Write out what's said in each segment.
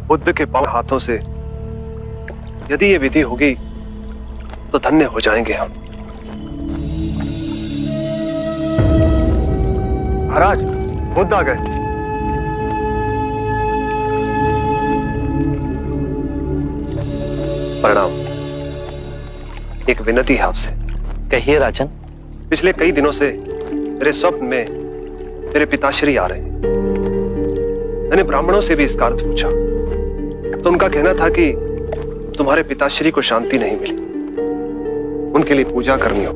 बुद्ध के पांव हाथों से यदि ये विधि होगी तो धन्य हो जाएंगे हम। महाराज, बुद्ध आ गए। प्रणाम। एक विनती है आपसे। कहिए राजन। पिछले कई दिनों से मेरे स्वप्न में मेरे पिताश्री आ रहे हैं। मैंने ब्राह्मणों से भी इसका अर्थ पूछा तो उनका कहना था कि तुम्हारे पिताश्री को शांति नहीं मिली, उनके लिए पूजा करनी हो,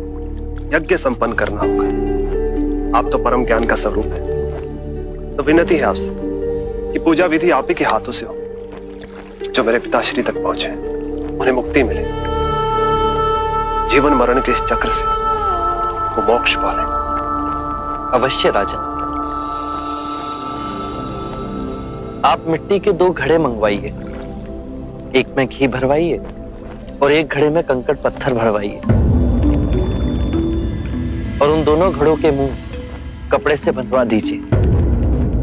यज्ञ संपन्न करना होगा। आप तो परम ज्ञान का स्वरूप है, तो विनती है आपसे कि पूजा विधि आप ही के हाथों से हो, जो मेरे पिताश्री तक पहुंचे, उन्हें मुक्ति मिले, जीवन मरण के इस चक्र से वो मोक्ष पाले। अवश्य राजन। आप मिट्टी के 2 घड़े मंगवाइए, एक में घी भरवाइए और एक घड़े में कंकड़ पत्थर भरवाइए, और उन दोनों घड़ों के मुंह कपड़े से बंधवा दीजिए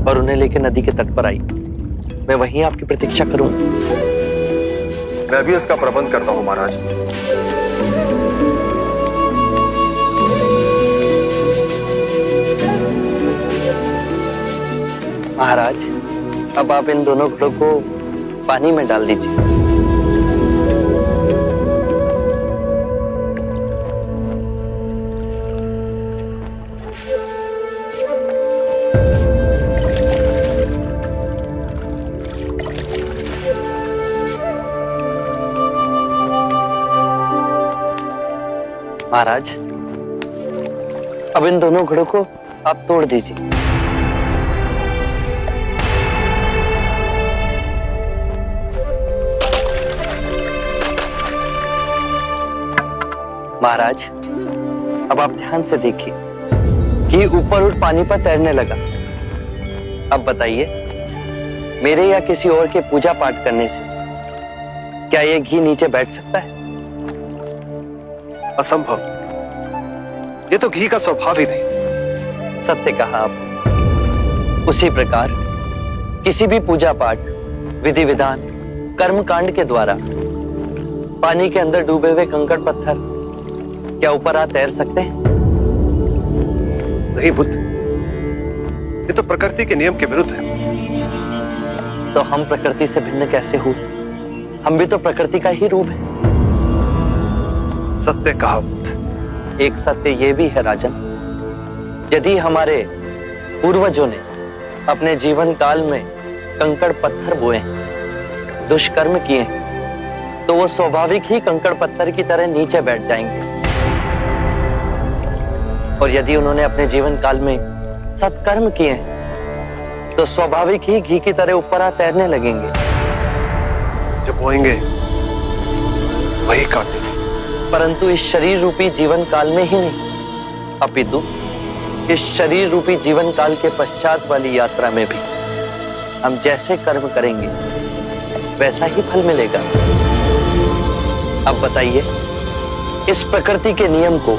और उन्हें लेकर नदी के तट पर आइए। मैं वहीं आपकी प्रतीक्षा करूंगा। मैं भी इसका प्रबंध करता हूं महाराज। महाराज, अब आप इन दोनों घड़ों को पानी में डाल दीजिए। महाराज, अब इन दोनों घड़ों को आप तोड़ दीजिए। महाराज, अब आप ध्यान से देखिए कि ऊपर उठ पानी पर तैरने लगा। अब बताइए, मेरे या किसी और के पूजा पाठ करने से क्या यह घी नीचे बैठ सकता है? असंभव। ये तो घी का स्वभाव ही नहीं। सत्य कहा आप। उसी प्रकार किसी भी पूजा पाठ, विधि विधान, कर्म कांड के द्वारा पानी के अंदर डूबे हुए कंकड़ पत्थर क्या ऊपर आ तैर सकते हैं? नहीं बुद्ध, ये तो प्रकृति के नियम के विरुद्ध है। तो हम प्रकृति से भिन्न कैसे हुए? हम भी तो प्रकृति का ही रूप है। सत्य कहा बुद्ध। एक सत्य ये भी है राजन, यदि हमारे पूर्वजों ने अपने जीवन काल में कंकड़ पत्थर बोए, दुष्कर्म किए, तो वो स्वाभाविक ही कंकड़ पत्थर की तरह नीचे बैठ जाएंगे। और यदि उन्होंने अपने जीवन काल में सत्कर्म किए तो स्वाभाविक ही घी की तरह ऊपर आ तैरने लगेंगे। जो बोएंगे वही काटेंगे। परंतु इस शरीर रूपी जीवन काल में ही नहीं, अपितु इस शरीर रूपी जीवन काल के पश्चात वाली यात्रा में भी हम जैसे कर्म करेंगे वैसा ही फल मिलेगा। अब बताइए, इस प्रकृति के नियम को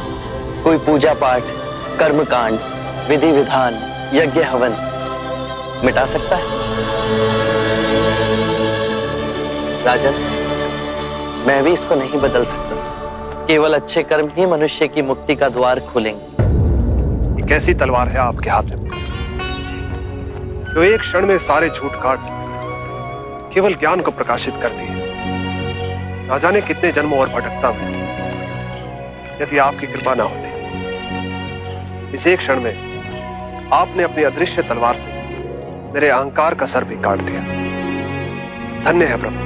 कोई पूजा पाठ, कर्म कांड, विधि विधान, यज्ञ हवन मिटा सकता है? राजन, मैं भी इसको नहीं बदल सकता। केवल अच्छे कर्म ही मनुष्य की मुक्ति का द्वार खोलेंगे। ये कैसी तलवार है आपके हाथ में, जो एक क्षण में सारे झूठ काट केवल ज्ञान को प्रकाशित करती है? ना जाने कितने जन्मों और भटकता में यदि आपकी कृपा ना होती। इस एक क्षण में आपने अपनी अदृश्य तलवार से मेरे अहंकार का सर भी काट दिया। धन्य है प्रभु।